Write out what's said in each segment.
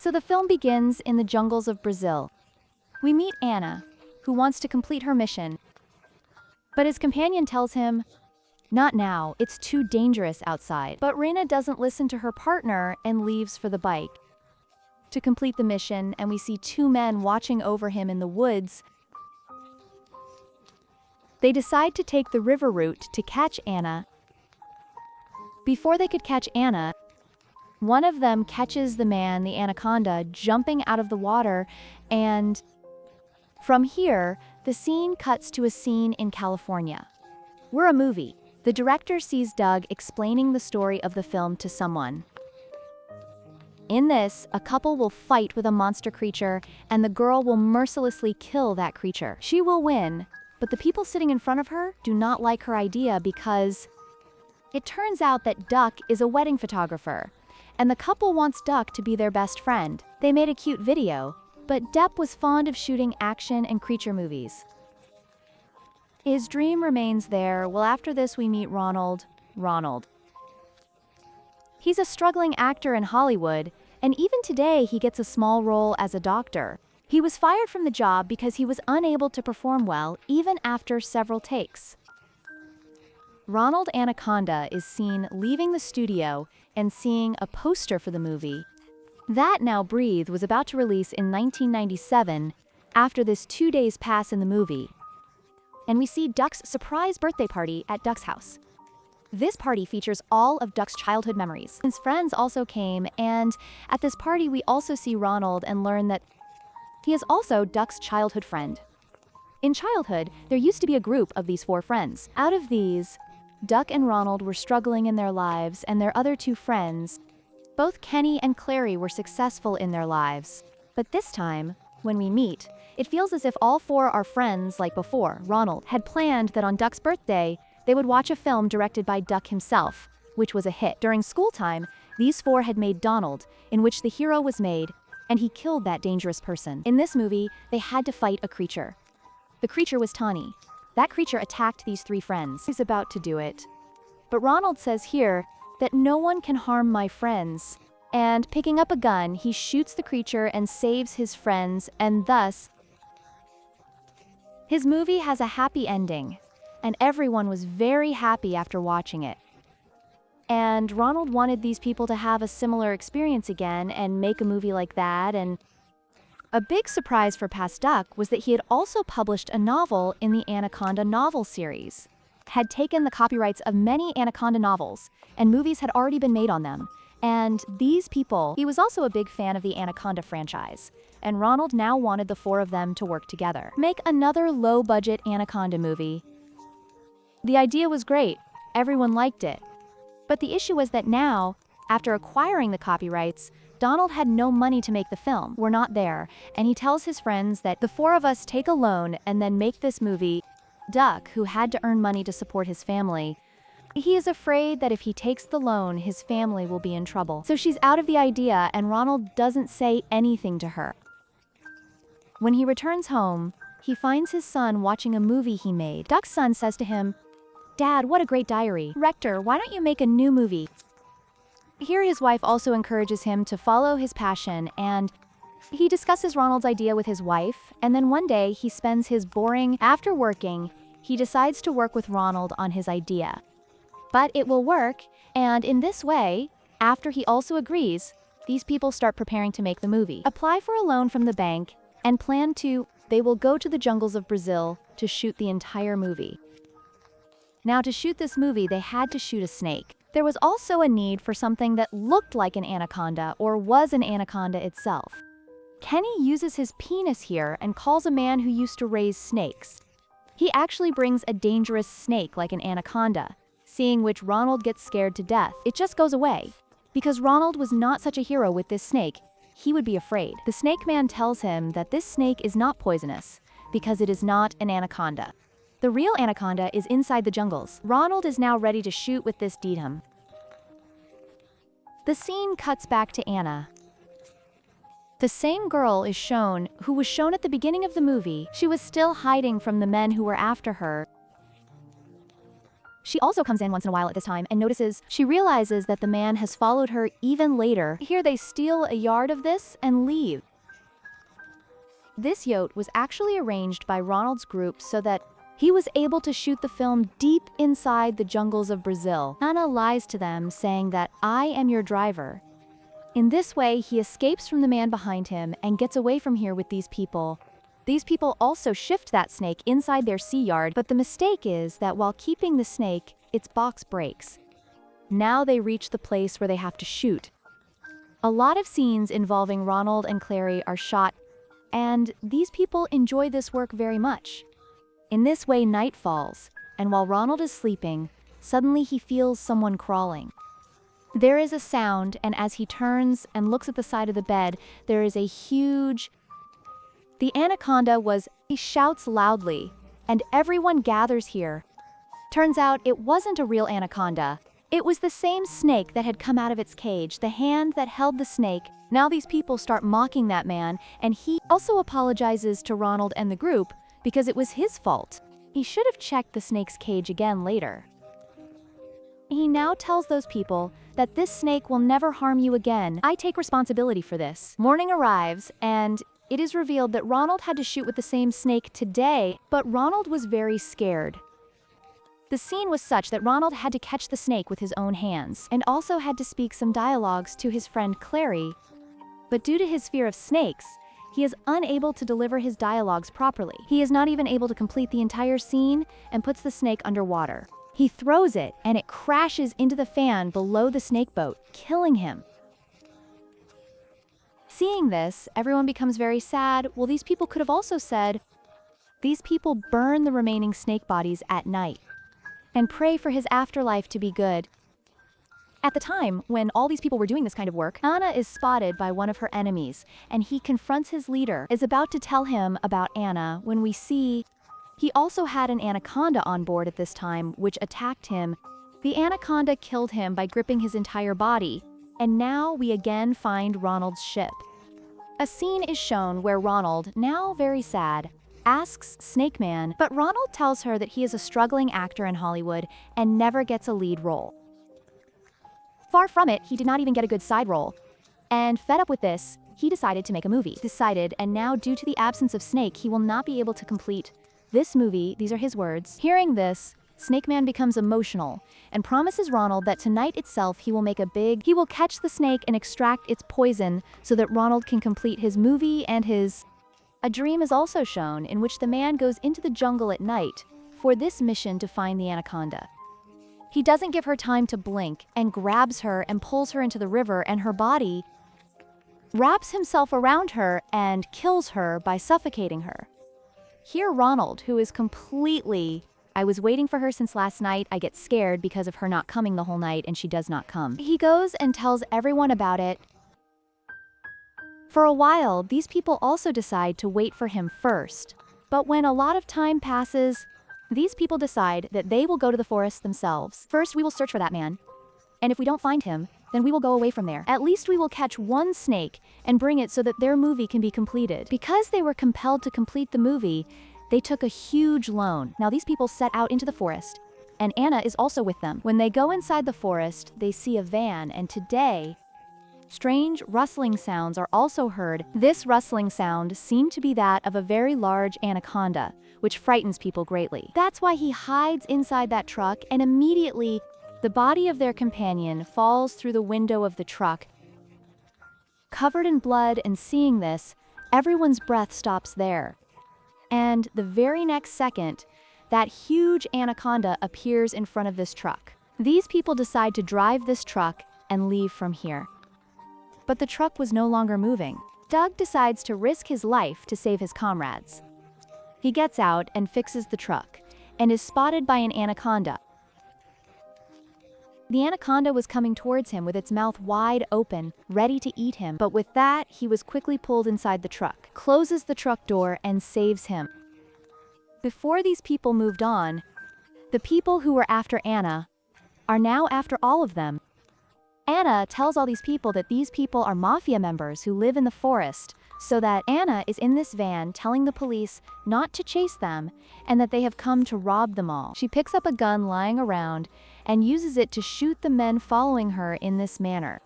So the film begins in the jungles of Brazil. We meet Anna, who wants to complete her mission. But his companion tells him, "Not now, it's too dangerous outside." But Rena doesn't listen to her partner and leaves for the bike. To complete the mission, and we see two men watching over him in the woods. They decide to take the river route to catch Anna. Before they could catch Anna, one of them catches the man, the Anaconda, jumping out of the water, and from here, the scene cuts to a scene in California. We're a movie. The director sees Doug explaining the story of the film to someone. In this, a couple will fight with a monster creature, and the girl will mercilessly kill that creature. She will win, but the people sitting in front of her do not like her idea because it turns out that Duck is a wedding photographer, and the couple wants Duck to be their best friend. They made a cute video, but Depp was fond of shooting action and creature movies. His dream remains there. Well, after this we meet Ronald. He's a struggling actor in Hollywood, and even today he gets a small role as a doctor. He was fired from the job because he was unable to perform well even after several takes. Ronald Anaconda is seen leaving the studio and seeing a poster for the movie. That Now Breathe was about to release in 1997 after this 2 days pass in the movie. And we see Duck's surprise birthday party at Duck's house. This party features all of Duck's childhood memories. His friends also came, and at this party we also see Ronald and learn that he is also Duck's childhood friend. In childhood, there used to be a group of these 4 friends. Out of these, Duck and Ronald were struggling in their lives, and their other 2 friends, both Kenny and Clary, were successful in their lives. But this time, when we meet, it feels as if all 4 are friends like before. Ronald had planned that on Duck's birthday, they would watch a film directed by Duck himself, which was a hit. During school time, these 4 had made Donald, in which the hero was made, and he killed that dangerous person. In this movie, they had to fight a creature. The creature was Tawny. That creature attacked these 3 friends. He's about to do it. But Ronald says here that no one can harm my friends. And picking up a gun, he shoots the creature and saves his friends, and thus, his movie has a happy ending, and everyone was very happy after watching it. And Ronald wanted these people to have a similar experience again and make a movie like that. And a big surprise for Past Duck was that he had also published a novel in the Anaconda novel series, had taken the copyrights of many Anaconda novels, and movies had already been made on them. And these people, he was also a big fan of the Anaconda franchise, and Ronald now wanted the 4 of them to work together. Make another low-budget Anaconda movie. The idea was great, everyone liked it. But the issue was that now, after acquiring the copyrights, Donald had no money to make the film. We're not there, and he tells his friends that the 4 of us take a loan and then make this movie. Duck, who had to earn money to support his family, he is afraid that if he takes the loan, his family will be in trouble. So she's out of the idea, and Ronald doesn't say anything to her. When he returns home, he finds his son watching a movie he made. Duck's son says to him, "Dad, what a great diary. Rector, why don't you make a new movie?" Here his wife also encourages him to follow his passion, and he discusses Ronald's idea with his wife, and then one day he spends his boring after working, he decides to work with Ronald on his idea. But it will work, and in this way, after he also agrees, these people start preparing to make the movie. Apply for a loan from the bank, and they will go to the jungles of Brazil to shoot the entire movie. Now, to shoot this movie, they had to shoot a snake. There was also a need for something that looked like an anaconda, or was an anaconda itself. Kenny uses his penis here and calls a man who used to raise snakes. He actually brings a dangerous snake like an anaconda, seeing which Ronald gets scared to death. It just goes away. Because Ronald was not such a hero with this snake, he would be afraid. The snake man tells him that this snake is not poisonous, because it is not an anaconda. The real anaconda is inside the jungles. Ronald is now ready to shoot with this datum. The scene cuts back to Anna. The same girl is shown, who was shown at the beginning of the movie. She was still hiding from the men who were after her. She also comes in once in a while at this time and she realizes that the man has followed her even later. Here they steal a yard of this and leave. This yacht was actually arranged by Ronald's group so that he was able to shoot the film deep inside the jungles of Brazil. Ana lies to them, saying that I am your driver. In this way, he escapes from the man behind him and gets away from here with these people. These people also shift that snake inside their sea yard, but the mistake is that while keeping the snake, its box breaks. Now they reach the place where they have to shoot. A lot of scenes involving Ronald and Clary are shot, and these people enjoy this work very much. In this way, night falls, and while Ronald is sleeping, suddenly he feels someone crawling. There is a sound, and as he turns and looks at the side of the bed, there is a huge... The anaconda he shouts loudly, and everyone gathers here. Turns out it wasn't a real anaconda. It was the same snake that had come out of its cage, the hand that held the snake. Now these people start mocking that man, and he also apologizes to Ronald and the group because it was his fault. He should have checked the snake's cage again later. He now tells those people that this snake will never harm you again. I take responsibility for this. Morning arrives, and it is revealed that Ronald had to shoot with the same snake today, but Ronald was very scared. The scene was such that Ronald had to catch the snake with his own hands, and also had to speak some dialogues to his friend Clary. But due to his fear of snakes, he is unable to deliver his dialogues properly. He is not even able to complete the entire scene and puts the snake underwater. He throws it, and it crashes into the fan below the snake boat, killing him. Seeing this, everyone becomes very sad. Well, these people could have also said, these people burn the remaining snake bodies at night and pray for his afterlife to be good. At the time, when all these people were doing this kind of work, Ana is spotted by one of her enemies, and he confronts his leader, is about to tell him about Ana when we see he also had an anaconda on board at this time, which attacked him. The anaconda killed him by gripping his entire body, and now we again find Ronald's ship. A scene is shown where Ronald, now very sad, asks Snake Man, but Ronald tells her that he is a struggling actor in Hollywood and never gets a lead role. Far from it, he did not even get a good side role. And fed up with this, he decided to make a movie. And now due to the absence of Snake, he will not be able to complete this movie. These are his words. Hearing this, Snake Man becomes emotional and promises Ronald that tonight itself he will catch the snake and extract its poison so that Ronald can complete his movie and his... A dream is also shown in which the man goes into the jungle at night for this mission to find the anaconda. He doesn't give her time to blink and grabs her and pulls her into the river, and her body wraps himself around her and kills her by suffocating her. Here Ronald, who is completely... I was waiting for her since last night. I get scared because of her not coming the whole night, and she does not come. He goes and tells everyone about it. For a while, these people also decide to wait for him first. But when a lot of time passes, these people decide that they will go to the forest themselves. First, we will search for that man. And if we don't find him, then we will go away from there. At least we will catch one snake and bring it so that their movie can be completed. Because they were compelled to complete the movie, they took a huge loan. Now these people set out into the forest, and Ana is also with them. When they go inside the forest, they see a van, and today, strange rustling sounds are also heard. This rustling sound seemed to be that of a very large anaconda, which frightens people greatly. That's why he hides inside that truck, and immediately, the body of their companion falls through the window of the truck. Covered in blood, and seeing this, everyone's breath stops there. And the very next second, that huge anaconda appears in front of this truck. These people decide to drive this truck and leave from here. But the truck was no longer moving. Doug decides to risk his life to save his comrades. He gets out and fixes the truck, and is spotted by an anaconda. The anaconda was coming towards him with its mouth wide open, ready to eat him, but with that, he was quickly pulled inside the truck, closes the truck door, and saves him. Before these people moved on, the people who were after Ana are now after all of them. Anna tells all these people that these people are mafia members who live in the forest, so that Anna is in this van telling the police not to chase them and that they have come to rob them all. She picks up a gun lying around and uses it to shoot the men following her in this manner.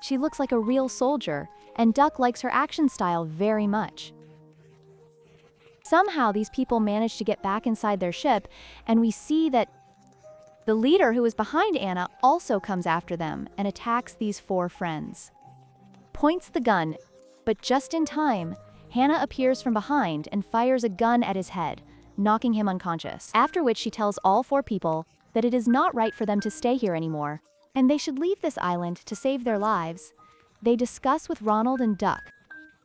She looks like a real soldier, and Duck likes her action style very much. Somehow these people manage to get back inside their ship, and we see that the leader who is behind Anna also comes after them and attacks these four friends. Points the gun, but just in time, Hannah appears from behind and fires a gun at his head, knocking him unconscious. After which she tells all four people that it is not right for them to stay here anymore, and they should leave this island to save their lives. They discuss with Ronald and Duck.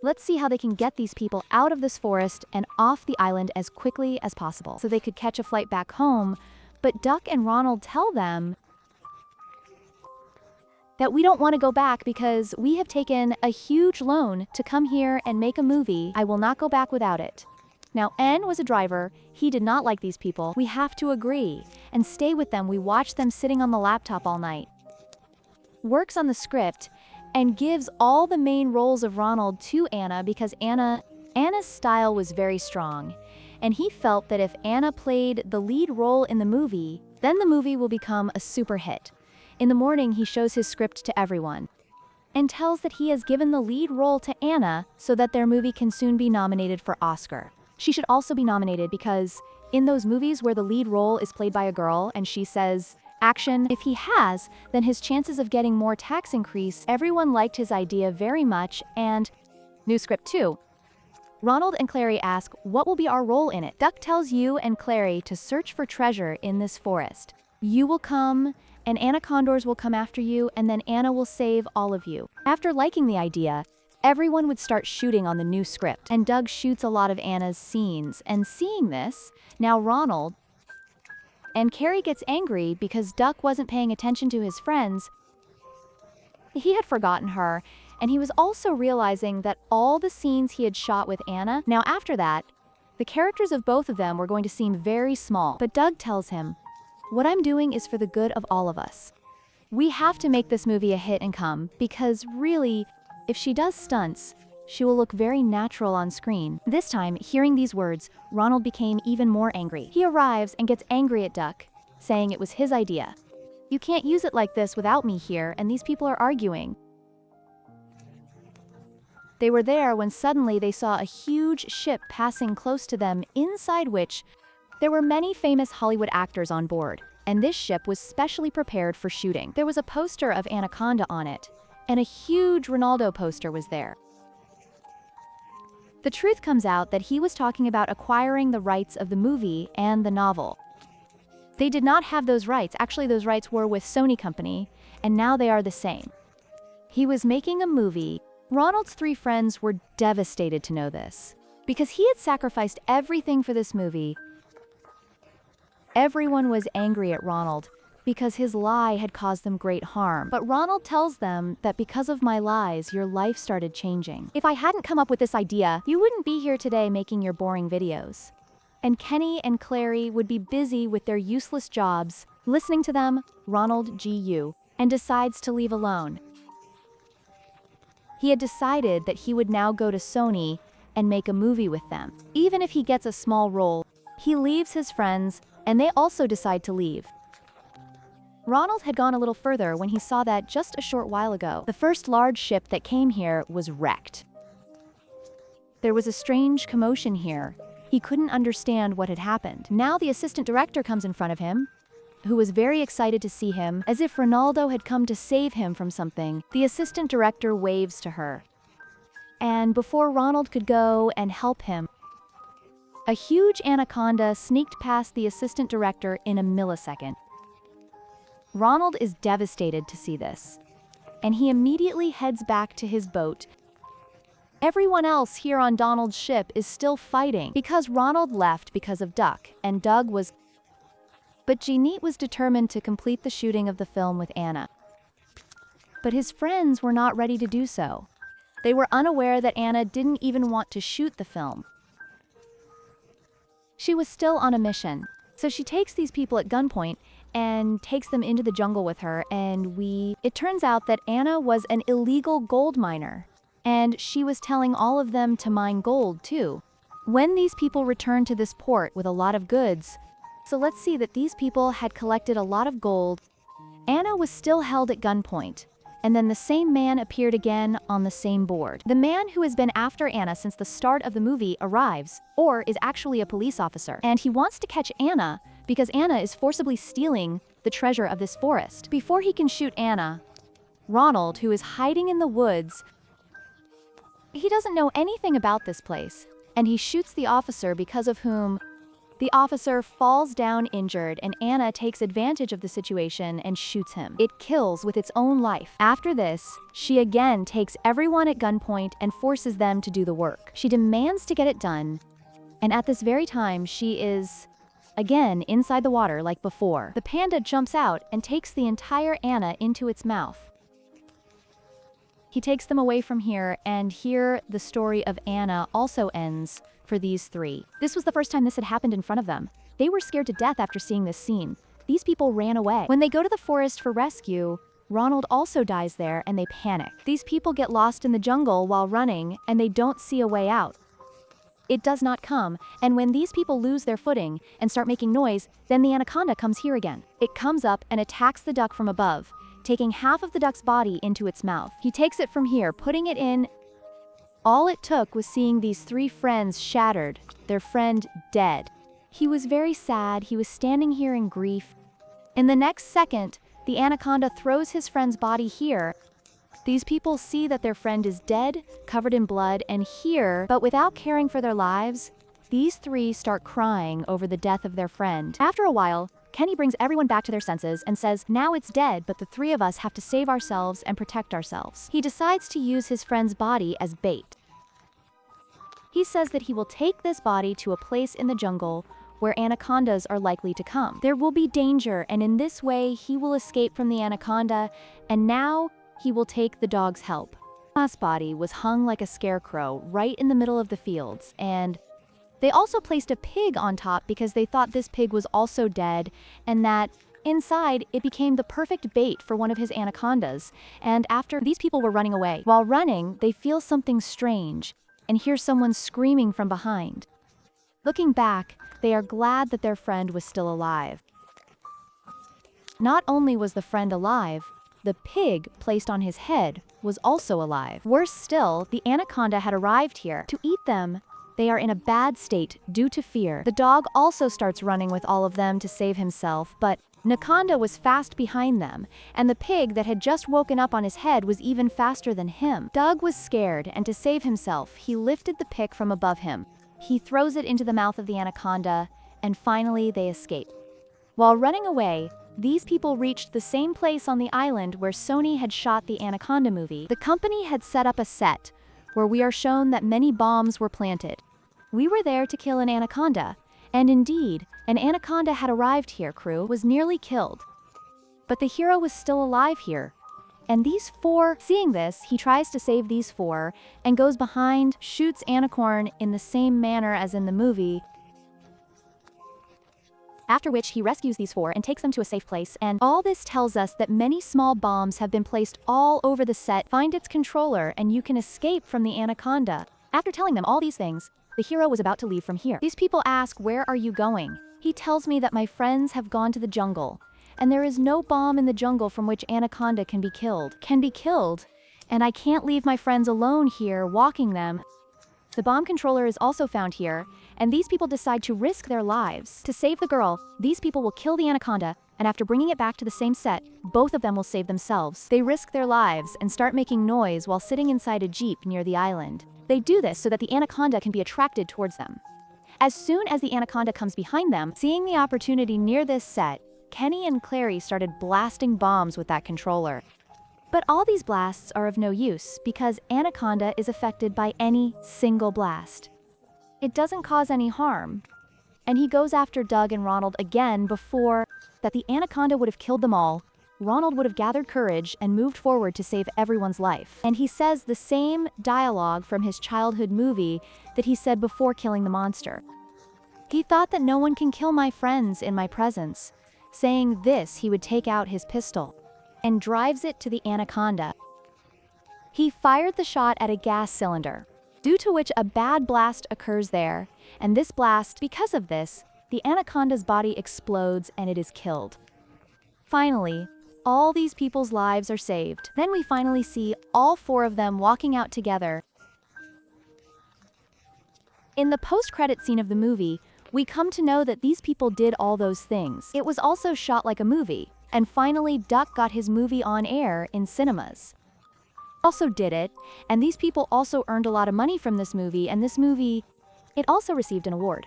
Let's see how they can get these people out of this forest and off the island as quickly as possible, so they could catch a flight back home. But Duck and Ronald tell them that we don't want to go back because we have taken a huge loan to come here and make a movie. I will not go back without it. Now, N was a driver. He did not like these people. We have to agree and stay with them. We watch them sitting on the laptop all night. Works on the script and gives all the main roles of Ronald to Anna because Anna's style was very strong. And he felt that if Anna played the lead role in the movie, then the movie will become a super hit. In the morning, he shows his script to everyone and tells that he has given the lead role to Anna so that their movie can soon be nominated for Oscar. She should also be nominated because in those movies where the lead role is played by a girl and she says, action, if he has, then his chances of getting more tax increase. Everyone liked his idea very much, and new script too. Ronald and Clary ask, what will be our role in it? Duck tells you and Clary to search for treasure in this forest. You will come, and Anacondors will come after you, and then Anna will save all of you. After liking the idea, everyone would start shooting on the new script, and Doug shoots a lot of Anna's scenes. And seeing this, now Ronald and Carrie gets angry because Duck wasn't paying attention to his friends. He had forgotten her, and he was also realizing that all the scenes he had shot with Anna, now after that, the characters of both of them were going to seem very small. But Doug tells him, what I'm doing is for the good of all of us. We have to make this movie a hit and come, because really, if she does stunts, she will look very natural on screen. This time, hearing these words, Ronald became even more angry. He arrives and gets angry at Duck, saying it was his idea. You can't use it like this without me here, and these people are arguing. They were there when suddenly they saw a huge ship passing close to them, inside which there were many famous Hollywood actors on board, and this ship was specially prepared for shooting. There was a poster of Anaconda on it, and a huge Ronaldo poster was there. The truth comes out that he was talking about acquiring the rights of the movie and the novel. They did not have those rights. Actually, those rights were with Sony Company, and now they are the same. He was making a movie. Ronald's three friends were devastated to know this, because he had sacrificed everything for this movie. Everyone was angry at Ronald because his lie had caused them great harm. But Ronald tells them that because of my lies, your life started changing. If I hadn't come up with this idea, you wouldn't be here today making your boring videos. And Kenny and Clary would be busy with their useless jobs. Listening to them, Ronald GU, and decides to leave alone. He had decided that he would now go to Sony and make a movie with them. Even if he gets a small role, he leaves his friends, and they also decide to leave. Ronald had gone a little further when he saw that just a short while ago, the first large ship that came here was wrecked. There was a strange commotion here. He couldn't understand what had happened. Now the assistant director comes in front of him, who was very excited to see him, as if Ronaldo had come to save him from something. The assistant director waves to her. And before Ronald could go and help him, a huge anaconda sneaked past the assistant director in a millisecond. Ronald is devastated to see this, and he immediately heads back to his boat. Everyone else here on Donald's ship is still fighting because Ronald left because of Duck, and Doug was... But Jeanette was determined to complete the shooting of the film with Anna. But his friends were not ready to do so. They were unaware that Anna didn't even want to shoot the film. She was still on a mission, so she takes these people at gunpoint and takes them into the jungle with her, and it turns out that Anna was an illegal gold miner, and she was telling all of them to mine gold too. When these people returned to this port with a lot of goods, so let's see that these people had collected a lot of gold. Anna was still held at gunpoint, and then the same man appeared again on the same board. The man who has been after Anna since the start of the movie arrives, or is actually a police officer, and he wants to catch Anna because Anna is forcibly stealing the treasure of this forest. Before he can shoot Anna, Ronald, who is hiding in the woods, he doesn't know anything about this place, and he shoots the officer, because of whom the officer falls down injured, and Anna takes advantage of the situation and shoots him. It kills with its own life. After this, she again takes everyone at gunpoint and forces them to do the work. She demands to get it done, and at this very time she is again inside the water like before. The panda jumps out and takes the entire Anna into its mouth. He takes them away from here, and here the story of Anna also ends for these three. This was the first time this had happened in front of them. They were scared to death after seeing this scene. These people ran away. When they go to the forest for rescue, Ronald also dies there, and they panic. These people get lost in the jungle while running, and they don't see a way out. It does not come, and when these people lose their footing and start making noise, then the anaconda comes here again. It comes up and attacks the duck from above, taking half of the duck's body into its mouth. He takes it from here, putting it in. All it took was seeing these three friends shattered, their friend dead. He was very sad. He was standing here in grief. In the next second, the anaconda throws his friend's body here. These people see that their friend is dead, covered in blood, and here, but without caring for their lives, these three start crying over the death of their friend. After a while, Kenny brings everyone back to their senses and says, now it's dead, but the three of us have to save ourselves and protect ourselves. He decides to use his friend's body as bait. He says that he will take this body to a place in the jungle where anacondas are likely to come. There will be danger, and in this way, he will escape from the anaconda, and now he will take the dog's help. Anna's body was hung like a scarecrow right in the middle of the fields, and they also placed a pig on top because they thought this pig was also dead, and that inside it became the perfect bait for one of his anacondas. And after these people were running away, while running, they feel something strange and hear someone screaming from behind. Looking back, they are glad that their friend was still alive. Not only was the friend alive, the pig placed on his head was also alive. Worse still, the anaconda had arrived here to eat them. They are in a bad state due to fear. The dog also starts running with all of them to save himself, but Anaconda was fast behind them, and the pig that had just woken up on his head was even faster than him. Doug was scared, and to save himself, he lifted the pick from above him. He throws it into the mouth of the anaconda, and finally they escape. While running away, these people reached the same place on the island where Sony had shot the Anaconda movie. The company had set up a set where we are shown that many bombs were planted. We were there to kill an anaconda, and indeed, an anaconda had arrived here. Crew was nearly killed. But the hero was still alive here. And these four, seeing this, he tries to save these four and goes behind, shoots Anacorn in the same manner as in the movie, after which he rescues these four and takes them to a safe place. And all this tells us that many small bombs have been placed all over the set. Find its controller and you can escape from the anaconda. After telling them all these things, the hero was about to leave from here. These people ask, "Where are you going?" He tells me that my friends have gone to the jungle, and there is no bomb in the jungle from which Anaconda can be killed. And I can't leave my friends alone here, walking them. The bomb controller is also found here, and these people decide to risk their lives. To save the girl, these people will kill the anaconda, and after bringing it back to the same set, both of them will save themselves. They risk their lives and start making noise while sitting inside a jeep near the island. They do this so that the anaconda can be attracted towards them. As soon as the anaconda comes behind them, seeing the opportunity near this set, Kenny and Clary started blasting bombs with that controller. But all these blasts are of no use because Anaconda is affected by any single blast. It doesn't cause any harm. And he goes after Doug and Ronald again before that the Anaconda would have killed them all. Ronald would have gathered courage and moved forward to save everyone's life. And he says the same dialogue from his childhood movie that he said before killing the monster. He thought that no one can kill my friends in my presence. Saying this, he would take out his pistol and drives it to the Anaconda. He fired the shot at a gas cylinder, due to which a bad blast occurs there, and this blast, because of this, the Anaconda's body explodes and it is killed. Finally, all these people's lives are saved. Then we finally see all 4 of them walking out together. In the post-credit scene of the movie, we come to know that these people did all those things. It was also shot like a movie, and finally Duck got his movie on air in cinemas. Also did it, and these people also earned a lot of money from this movie, and this movie, it also received an award.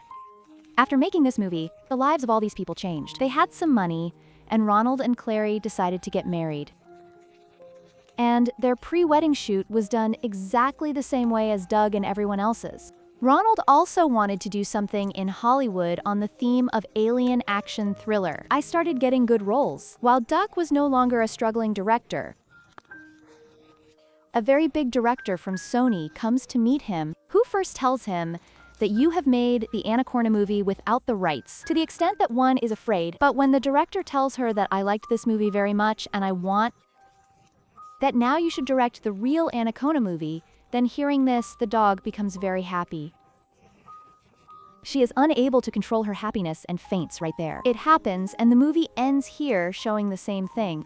After making this movie, the lives of all these people changed. They had some money, and Ronald and Clary decided to get married. And their pre-wedding shoot was done exactly the same way as Doug and everyone else's. Ronald also wanted to do something in Hollywood on the theme of alien action thriller. I started getting good roles, while Duck was no longer a struggling director. A very big director from Sony comes to meet him, who first tells him that you have made the Anaconda movie without the rights, to the extent that one is afraid. But when the director tells her that I liked this movie very much and I want that now you should direct the real Anaconda movie, then hearing this, the dog becomes very happy. She is unable to control her happiness and faints right there. It happens, and the movie ends here showing the same thing.